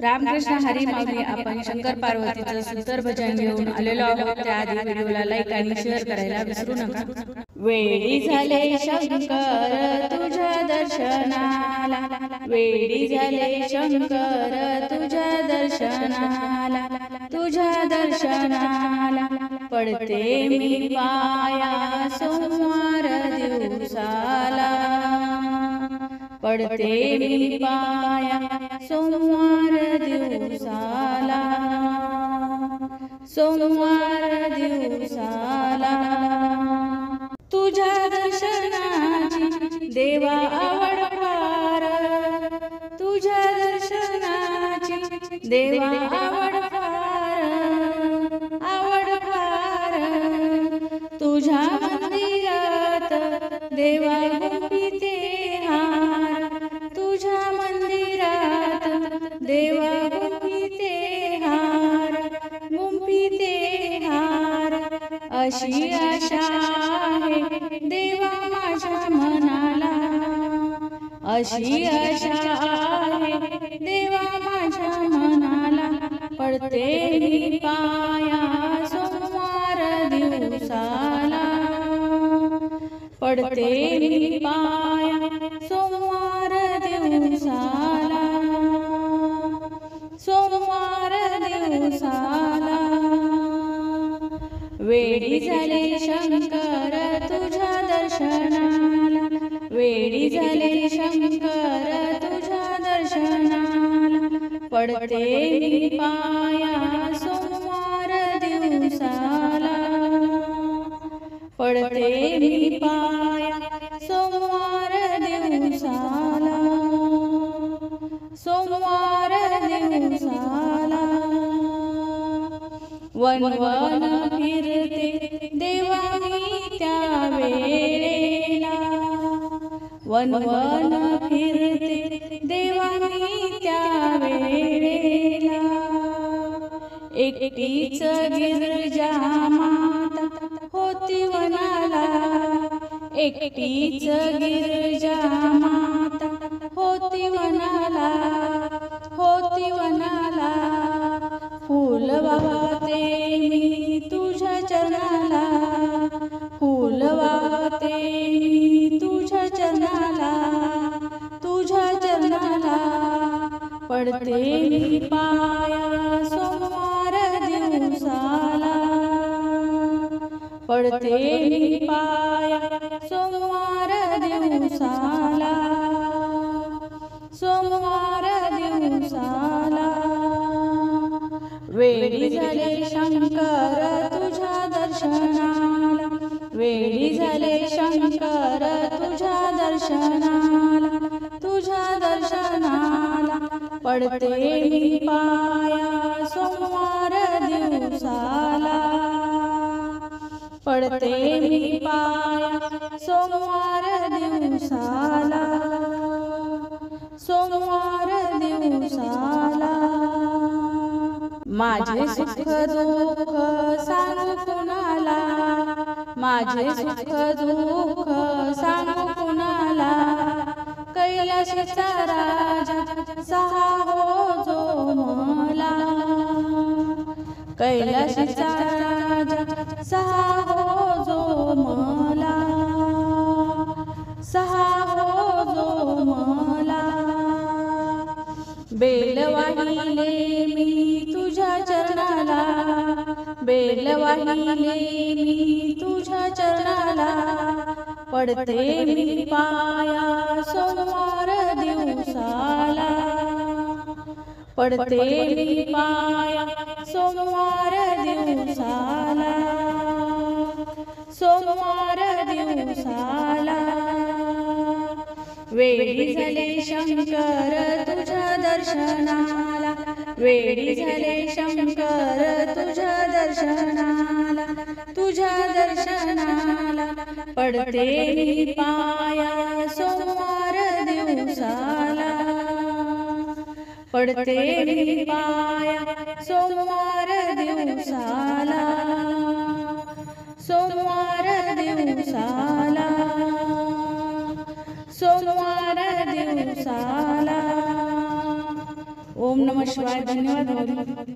रामकृष्ण हरी माऊली. आपण शंकर पार्वतीचं सुंदर भजन घेऊन आलेलो आहोत. त्याआधी व्हिडिओला लाईक आणि शेअर करायला विसरू नका. वेडी झाले शंकर तुझ्या दर्शनाला, वेडी झाले शंकर तुझ्या दर्शनाला, तुझ्या दर्शनाला पडते मी पाया सोमवार दिवसाला, पडते मी पाया सोमवार दिवसाला, सोमवार दिवसाला. तुझ्या दर्शनाची देवा आवड फार, तुझ्या दर्शनाची देवा आवड फार, आवड फार. तुझ्या मंदिरात देवा गुंफिते हार, तुझ्या मंदिरात देवा गुंफिते हार, गुंफिते हार. अशी आशा आहे देवा माझ्या मनाला, अशी आशा आहे देवा माझ्या मनाला. पडते मी पाया सोमवार दिवसाला, पडते मी पाया सोमवार दिवसाला, सोमवार दिवसाला. वेडी झाले शंकर तुझ्या दर्शनाला, वेडी झाले शंकर तुझ्या दर्शनाला. पडते मी पाया सोमवार दिवसाला, पडते मी पाया सोमवार दिवसाला, सोमवार दिवसाला. वनवन फिरते देवा मी त्या वेळेला, वनवन फिरते देवा मी त्या वेळेला. एकटीच गिरजा माता होती वनाला, एकटीच गिरजा माता होती वनाला, होती वनाला. फूल वाहते मी तुझ्या चरणाला, फूल वाहते मी तुझ्या चरणाला, तुझ्या चरणाला. पडते मी पाया सोमवार दिवसाला, पडते मी पाया सोमवार दिवसाला, सोमवार दिवसाला. वेडी झाले शंकर तुझ्या दर्शनाला, वेडी झाले शंकर तुझ्या दर्शनाला, तुझ्या दर्शनाला. पडते मी पाया सोमवार दिवसाला, पडते मी पाया सोमवार दिवसाला, सोमवार दिवसाला. माझे सुख दुःख सांगू कुणाला, माझे सुख दुःख सांगू कुणाला. कैलासाचा राजा सहा हो जो मला, कैलासाचा राजा सहा हो जो मला, सहा हो जो मला. बेल वाहिले मी तुझ्या चरणाला, बेल वाहिले मी तुझ्या चरणाला. पडते मी पाया सोमवार दिवसाला, पडते मी पाया सोमवार दिवसाला, सोमवार दिवसाला. वेडी झाले शंकर तुझ्या दर्शनाला, वेडी झाले शंकर तुझ्या दर्शनाला, तुझ्या दर्शनाला. पडते मी पाया सोमवार दिवसाला, पडते मी पाया सोमवार दिवसाला, सोमवार दिवसाला, सोमवार दिवसाला. ओम नमः शिवाय. धन्यवाद.